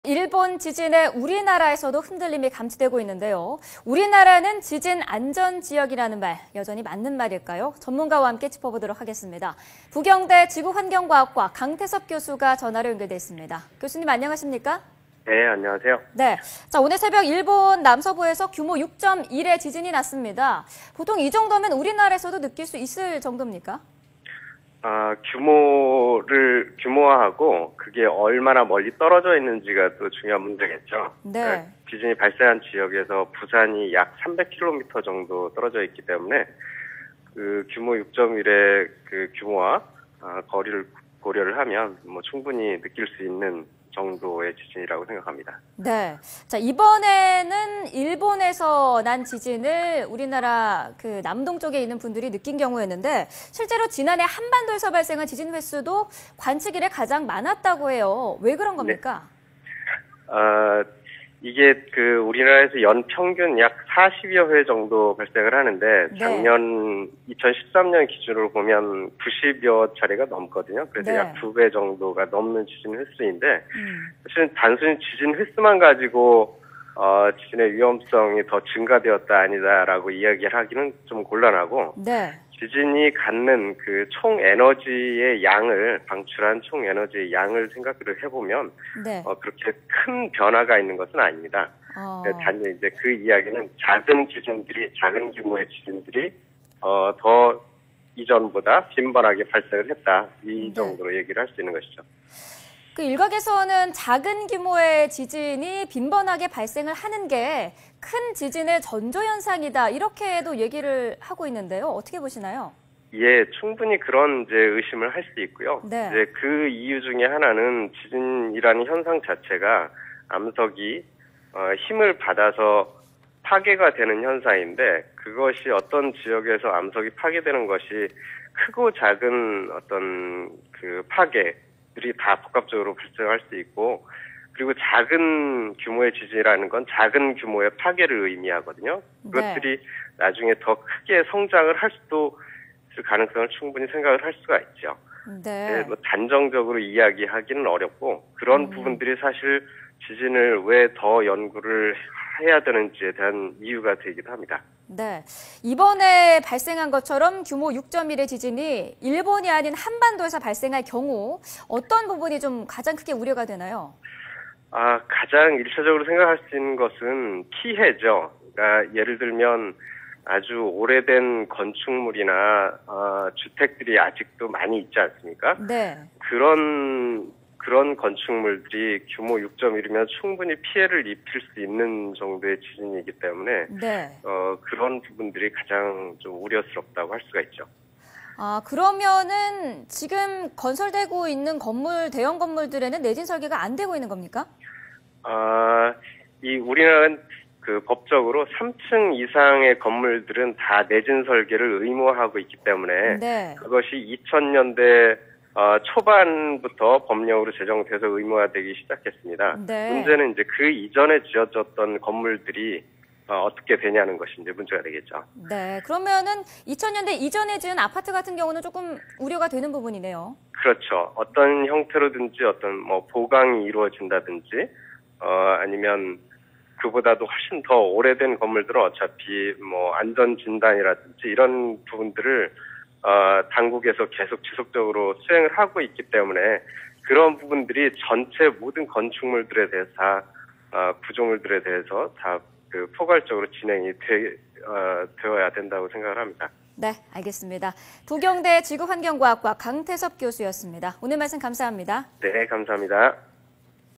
일본 지진에 우리나라에서도 흔들림이 감지되고 있는데요. 우리나라는 지진 안전 지역이라는 말 여전히 맞는 말일까요? 전문가와 함께 짚어보도록 하겠습니다. 부경대 지구환경과학과 강태섭 교수가 전화로 연결돼 있습니다. 교수님 안녕하십니까? 네, 안녕하세요. 네, 자 오늘 새벽 일본 남서부에서 규모 6.1의 지진이 났습니다. 보통 이 정도면 우리나라에서도 느낄 수 있을 정도입니까? 규모화하고 그게 얼마나 멀리 떨어져 있는지가 또 중요한 문제겠죠. 네. 그러니까 지진이 발생한 지역에서 부산이 약 300km 정도 떨어져 있기 때문에 그 규모 6.1의 그 규모와 거리를 고려를 하면 뭐 충분히 느낄 수 있는 정도의 지진이라고 생각합니다. 네. 자, 이번에는 일본에서 난 지진을 우리나라 그 남동 쪽에 있는 분들이 느낀 경우였는데 실제로 지난해 한반도에서 발생한 지진 횟수도 관측 이래 가장 많았다고 해요. 왜 그런 겁니까? 네. 이게 그 우리나라에서 연 평균 약 40여 회 정도 발생을 하는데 작년 2013년 기준으로 보면 90여 차례가 넘거든요. 그래서 약 2배 정도가 넘는 지진 횟수인데 사실은 단순히 지진 횟수만 가지고 지진의 위험성이 더 증가되었다 아니다라고 이야기를 하기는 좀 곤란하고 지진이 갖는 그 총 에너지의 양을 방출한 총 에너지의 양을 생각을 해보면 그렇게 큰 변화가 있는 것은 아닙니다. 단지 이제 그 이야기는 작은 규모의 지진들이 더 이전보다 빈번하게 발생을 했다 이 정도로 얘기를 할 수 있는 것이죠. 그 일각에서는 작은 규모의 지진이 빈번하게 발생을 하는 게 큰 지진의 전조현상이다 이렇게도 얘기를 하고 있는데요. 어떻게 보시나요? 예, 충분히 그런 이제 의심을 할 수 있고요. 이제 그 이유 중에 하나는 지진이라는 현상 자체가 암석이 힘을 받아서 파괴가 되는 현상인데 그것이 어떤 지역에서 암석이 파괴되는 것이 크고 작은 어떤 그 파괴들이 다 복합적으로 발생할 수 있고 그리고 작은 규모의 지진이라는 건 작은 규모의 파괴를 의미하거든요. 그것들이 나중에 더 크게 성장을 할 수도 있을 가능성을 충분히 생각을 할 수가 있죠. 뭐 단정적으로 이야기하기는 어렵고 그런 부분들이 사실 지진을 왜 더 연구를 해야 되는지에 대한 이유가 되기도 합니다. 네, 이번에 발생한 것처럼 규모 6.1의 지진이 일본이 아닌 한반도에서 발생할 경우 어떤 부분이 좀 가장 크게 우려가 되나요? 가장 일차적으로 생각할 수 있는 것은 피해죠. 그러니까 예를 들면 아주 오래된 건축물이나 주택들이 아직도 많이 있지 않습니까? 그런 건축물들이 규모 6.1이면 충분히 피해를 입힐 수 있는 정도의 지진이기 때문에 그런 부분들이 가장 좀 우려스럽다고 할 수가 있죠. 그러면은 지금 건설되고 있는 건물, 대형 건물들에는 내진 설계가 안 되고 있는 겁니까? 우리나라는 그 법적으로 3층 이상의 건물들은 다 내진 설계를 의무화하고 있기 때문에 그것이 2000년대 초반부터 법령으로 제정돼서 의무화되기 시작했습니다. 문제는 이제 그 이전에 지어졌던 건물들이 어떻게 되냐는 것이 이제 문제가 되겠죠. 네, 그러면은 2000년대 이전에 지은 아파트 같은 경우는 조금 우려가 되는 부분이네요. 그렇죠. 어떤 형태로든지 어떤 뭐 보강이 이루어진다든지 아니면 그보다도 훨씬 더 오래된 건물들은 어차피 뭐 안전 진단이라든지 이런 부분들을 당국에서 계속 지속적으로 수행을 하고 있기 때문에 그런 부분들이 전체 모든 건축물들에 대해서 다 구조물들에 대해서 다 그 포괄적으로 진행이 되어야 된다고 생각을 합니다. 네, 알겠습니다. 부경대 지구환경과학과 강태섭 교수였습니다. 오늘 말씀 감사합니다. 네, 감사합니다.